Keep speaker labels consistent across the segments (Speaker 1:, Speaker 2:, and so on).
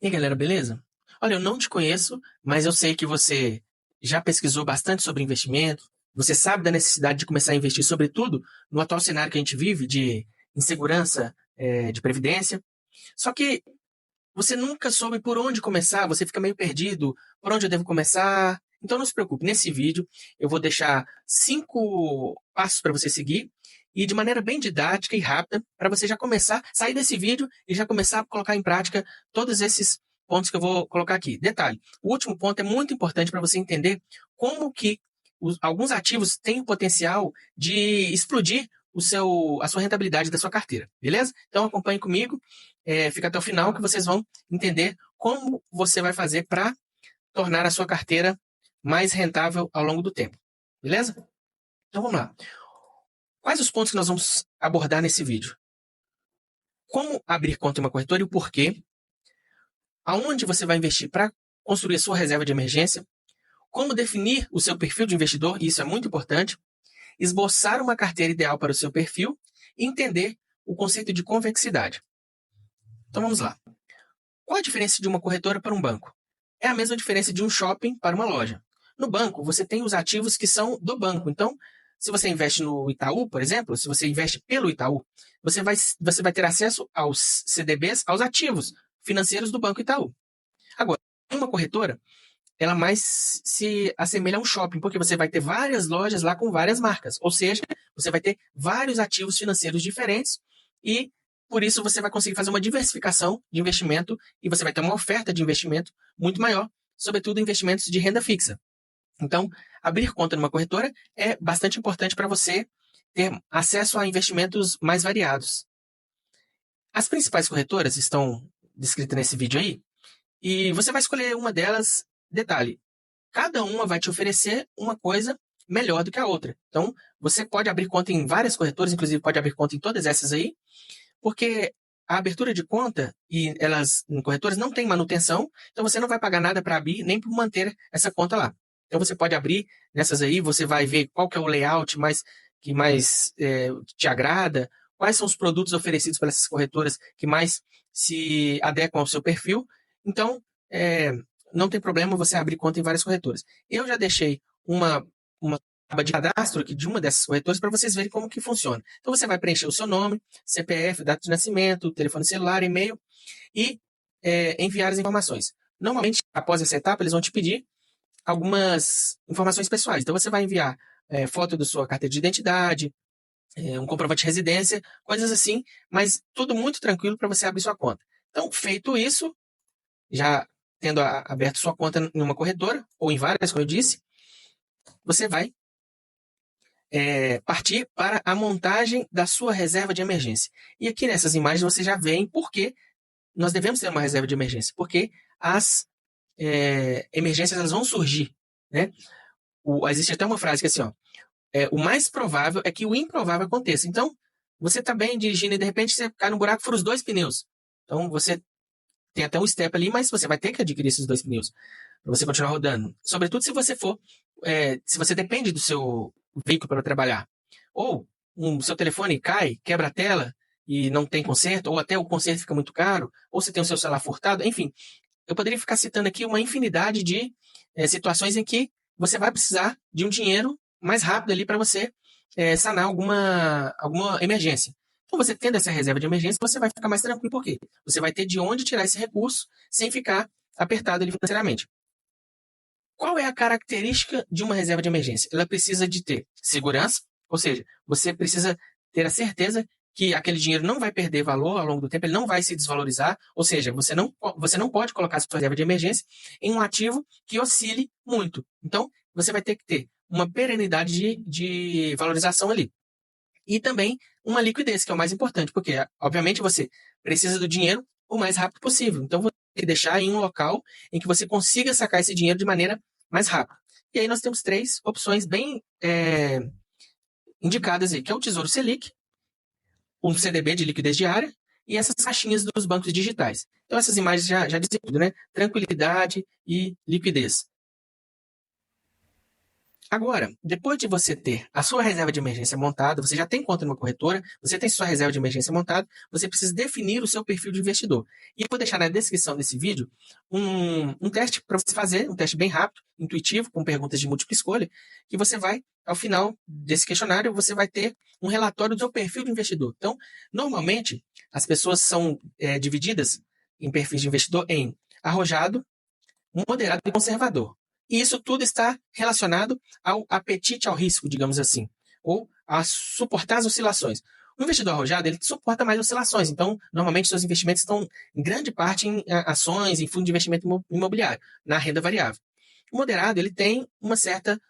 Speaker 1: E aí, galera, beleza? Olha, eu não te conheço, mas eu sei que você já pesquisou bastante sobre investimento, você sabe da necessidade de começar a investir, sobretudo no atual cenário que a gente vive de insegurança, de previdência. Só que você nunca soube por onde começar, você fica meio perdido, por onde eu devo começar. Então não se preocupe, nesse vídeo eu vou deixar 5 passos para você seguir e de maneira bem didática e rápida para você já começar, sair desse vídeo e já começar a colocar em prática todos esses pontos que eu vou colocar aqui. Detalhe, o último ponto é muito importante para você entender como que alguns ativos têm o potencial de explodir a sua rentabilidade da sua carteira, beleza? Então acompanhe comigo, fica até o final que vocês vão entender como você vai fazer para tornar a sua carteira mais rentável ao longo do tempo, beleza? Então vamos lá. Quais os pontos que nós vamos abordar nesse vídeo? Como abrir conta em uma corretora e o porquê? Aonde você vai investir para construir a sua reserva de emergência? Como definir o seu perfil de investidor, e isso é muito importante. Esboçar uma carteira ideal para o seu perfil e entender o conceito de convexidade. Então vamos lá. Qual a diferença de uma corretora para um banco? É a mesma diferença de um shopping para uma loja. No banco, você tem os ativos que são do banco. Então, se você investe no Itaú, por exemplo, se você investe pelo Itaú, você vai ter acesso aos CDBs, aos ativos financeiros do Banco Itaú. Agora, uma corretora, ela mais se assemelha a um shopping, porque você vai ter várias lojas lá com várias marcas. Ou seja, você vai ter vários ativos financeiros diferentes e, por isso, você vai conseguir fazer uma diversificação de investimento e você vai ter uma oferta de investimento muito maior, sobretudo investimentos de renda fixa. Então, abrir conta numa corretora é bastante importante para você ter acesso a investimentos mais variados. As principais corretoras estão descritas nesse vídeo aí, e você vai escolher uma delas. Detalhe, cada uma vai te oferecer uma coisa melhor do que a outra. Então, você pode abrir conta em várias corretoras, inclusive pode abrir conta em todas essas aí, porque a abertura de conta e elas em corretoras não tem manutenção, então você não vai pagar nada para abrir nem por manter essa conta lá. Então você pode abrir nessas aí, você vai ver qual que é o layout que mais te agrada, quais são os produtos oferecidos pelas corretoras que mais se adequam ao seu perfil. Então, não tem problema você abrir conta em várias corretoras. Eu já deixei uma aba de cadastro aqui de uma dessas corretoras para vocês verem como que funciona. Então você vai preencher o seu nome, CPF, data de nascimento, telefone celular, e-mail e enviar as informações. Normalmente, após essa etapa, eles vão te pedir algumas informações pessoais. Então você vai enviar foto da sua carteira de identidade, um comprovante de residência, coisas assim, mas tudo muito tranquilo para você abrir sua conta. Então, feito isso, já tendo aberto sua conta em uma corretora, ou em várias, como eu disse, você vai partir para a montagem da sua reserva de emergência. E aqui nessas imagens você já vê por que nós devemos ter uma reserva de emergência, porque as emergências elas vão surgir, né? Existe até uma frase que é assim, ó, o mais provável é que o improvável aconteça. Então, você está bem dirigindo e de repente você cai no buraco e fura os 2 pneus. Então, você tem até um step ali, mas você vai ter que adquirir esses 2 pneus para você continuar rodando. Sobretudo se você se você depende do seu veículo para trabalhar. Ou seu telefone cai, quebra a tela e não tem conserto, ou até o conserto fica muito caro, ou você tem o seu celular furtado, enfim. Eu poderia ficar citando aqui uma infinidade de situações em que você vai precisar de um dinheiro mais rápido ali para você sanar alguma emergência. Então, você tendo essa reserva de emergência, você vai ficar mais tranquilo. Por quê? Você vai ter de onde tirar esse recurso sem ficar apertado ali financeiramente. Qual é a característica de uma reserva de emergência? Ela precisa de ter segurança, ou seja, você precisa ter a certeza que aquele dinheiro não vai perder valor ao longo do tempo, ele não vai se desvalorizar, ou seja, você não pode colocar a sua reserva de emergência em um ativo que oscile muito. Então, você vai ter que ter uma perenidade de valorização ali. E também uma liquidez, que é o mais importante, porque, obviamente, você precisa do dinheiro o mais rápido possível. Então, você tem que deixar em um local em que você consiga sacar esse dinheiro de maneira mais rápida. E aí nós temos 3 opções bem indicadas aí, que é o Tesouro Selic, um CDB de liquidez diária e essas caixinhas dos bancos digitais. Então, essas imagens já dizem tudo, né? Tranquilidade e liquidez. Agora, depois de você ter a sua reserva de emergência montada, você já tem conta numa corretora, você tem sua reserva de emergência montada, você precisa definir o seu perfil de investidor. E eu vou deixar na descrição desse vídeo um teste para você fazer, um teste bem rápido, intuitivo, com perguntas de múltipla escolha, que você vai, ao final desse questionário, você vai ter um relatório do seu perfil de investidor. Então, normalmente, as pessoas são divididas em perfis de investidor em arrojado, moderado e conservador. E isso tudo está relacionado ao apetite ao risco, digamos assim, ou a suportar as oscilações. O investidor arrojado, ele suporta mais oscilações, então, normalmente, seus investimentos estão, em grande parte, em ações, em fundo de investimento imobiliário, na renda variável. O moderado, ele tem uma certa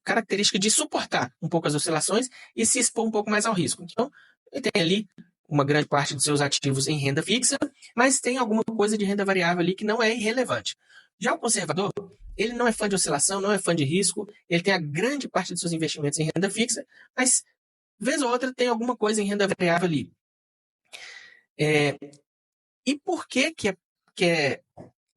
Speaker 1: característica de suportar um pouco as oscilações e se expor um pouco mais ao risco. Então, ele tem ali uma grande parte dos seus ativos em renda fixa, mas tem alguma coisa de renda variável ali que não é irrelevante. Já o conservador, ele não é fã de oscilação, não é fã de risco, ele tem a grande parte dos seus investimentos em renda fixa, mas, vez ou outra, tem alguma coisa em renda variável ali. E por que é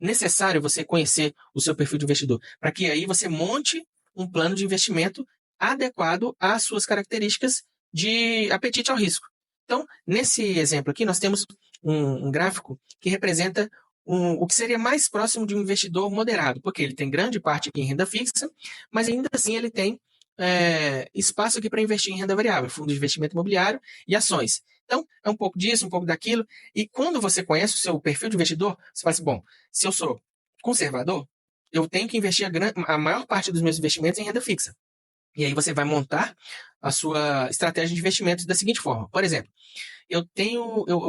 Speaker 1: necessário você conhecer o seu perfil de investidor? Para que aí você monte um plano de investimento adequado às suas características de apetite ao risco. Então, nesse exemplo aqui, nós temos um gráfico que representa o que seria mais próximo de um investidor moderado, porque ele tem grande parte aqui em renda fixa, mas ainda assim ele tem espaço aqui para investir em renda variável, fundo de investimento imobiliário e ações. Então, é um pouco disso, um pouco daquilo. E quando você conhece o seu perfil de investidor, você fala assim, bom, se eu sou conservador, eu tenho que investir a maior parte dos meus investimentos em renda fixa. E aí você vai montar a sua estratégia de investimentos da seguinte forma. Por exemplo, eu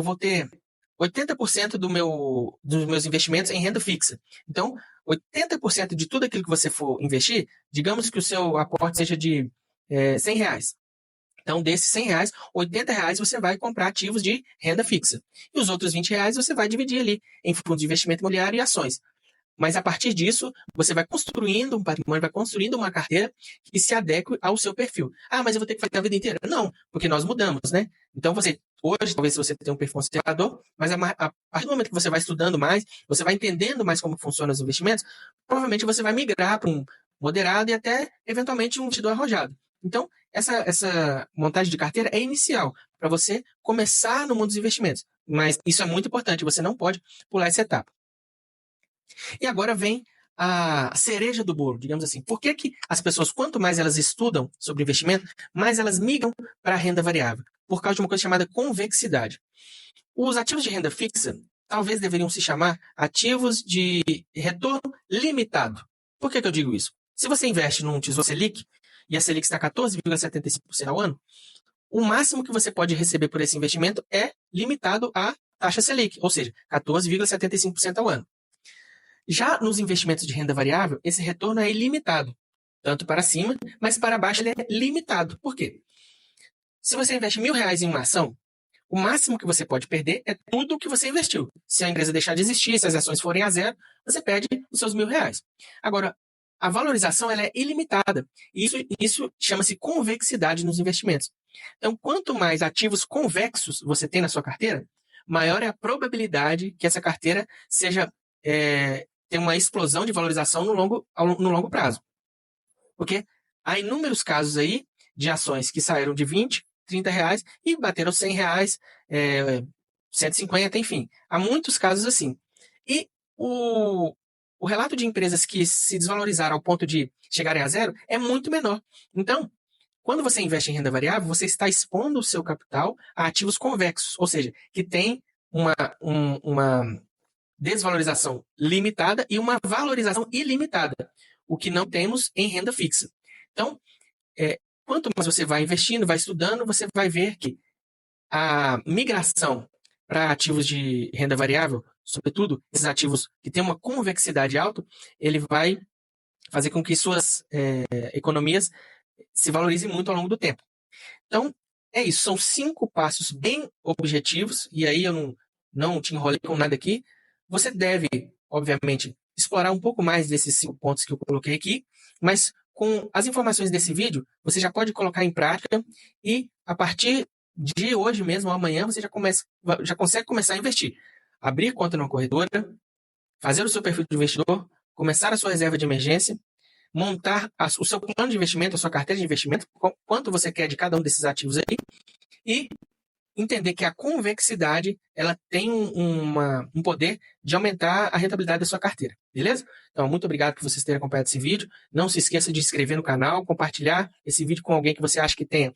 Speaker 1: vou ter 80% dos meus investimentos em renda fixa. Então, 80% de tudo aquilo que você for investir, digamos que o seu aporte seja de R$ 100. Então, desses R$ 100, R$ 80 você vai comprar ativos de renda fixa. E os outros R$ 20 você vai dividir ali em fundos de investimento imobiliário e ações. Mas a partir disso, você vai construindo um patrimônio, vai construindo uma carteira que se adeque ao seu perfil. Ah, mas eu vou ter que fazer a vida inteira. Não, porque nós mudamos, né? Então, hoje, talvez você tenha um perfil conservador, mas a partir do momento que você vai estudando mais, você vai entendendo mais como funcionam os investimentos, provavelmente você vai migrar para um moderado e até, eventualmente, um investidor arrojado. Então, essa montagem de carteira é inicial para você começar no mundo dos investimentos. Mas isso é muito importante, você não pode pular essa etapa. E agora vem a cereja do bolo, digamos assim. Por que as pessoas, quanto mais elas estudam sobre investimento, mais elas migram para a renda variável? Por causa de uma coisa chamada convexidade. Os ativos de renda fixa talvez deveriam se chamar ativos de retorno limitado. Por que eu digo isso? Se você investe num Tesouro Selic, e a Selic está 14,75% ao ano, o máximo que você pode receber por esse investimento é limitado à taxa Selic, ou seja, 14,75% ao ano. Já nos investimentos de renda variável, esse retorno é ilimitado, tanto para cima, mas para baixo ele é limitado. Por quê? Se você investe R$ 1.000 em uma ação, o máximo que você pode perder é tudo o que você investiu. Se a empresa deixar de existir, se as ações forem a zero, você perde os seus R$ 1.000. Agora, a valorização ela é ilimitada. Isso chama-se convexidade nos investimentos. Então, quanto mais ativos convexos você tem na sua carteira, maior é a probabilidade que essa carteira seja ter uma explosão de valorização no longo prazo. Porque há inúmeros casos aí de ações que saíram de 20, R$ 30 e bateram R$ 100, 150, enfim. Há muitos casos assim. E o relato de empresas que se desvalorizaram ao ponto de chegarem a zero é muito menor. Então, quando você investe em renda variável, você está expondo o seu capital a ativos convexos, ou seja, que tem uma desvalorização limitada e uma valorização ilimitada, o que não temos em renda fixa. Então, quanto mais você vai investindo, vai estudando, você vai ver que a migração para ativos de renda variável, sobretudo esses ativos que têm uma convexidade alta, ele vai fazer com que suas economias se valorizem muito ao longo do tempo. Então, é isso. São 5 passos bem objetivos, e aí eu não te enrolei com nada aqui. Você deve, obviamente, explorar um pouco mais desses 5 pontos que eu coloquei aqui, mas com as informações desse vídeo, você já pode colocar em prática e, a partir de hoje mesmo, ou amanhã, você já consegue começar a investir. Abrir conta numa corretora, fazer o seu perfil de investidor, começar a sua reserva de emergência montar o seu plano de investimento, a sua carteira de investimento, quanto você quer de cada um desses ativos aí, e entender que a convexidade ela tem um poder de aumentar a rentabilidade da sua carteira, beleza? Então, muito obrigado por vocês terem acompanhado esse vídeo. Não se esqueça de se inscrever no canal, compartilhar esse vídeo com alguém que você acha que tenha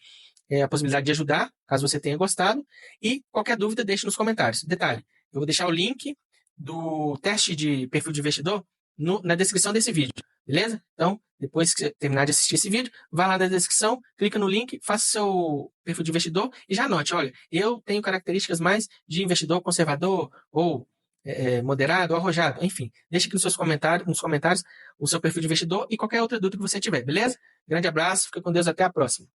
Speaker 1: a possibilidade de ajudar, caso você tenha gostado. E qualquer dúvida, deixe nos comentários. Detalhe, eu vou deixar o link do teste de perfil de investidor na descrição desse vídeo, beleza? Então, depois que você terminar de assistir esse vídeo, vai lá na descrição, clica no link, faça seu perfil de investidor e já anote, olha, eu tenho características mais de investidor conservador ou moderado ou arrojado, enfim. Deixe aqui nos comentários o seu perfil de investidor e qualquer outra dúvida que você tiver, beleza? Grande abraço, fica com Deus, até a próxima.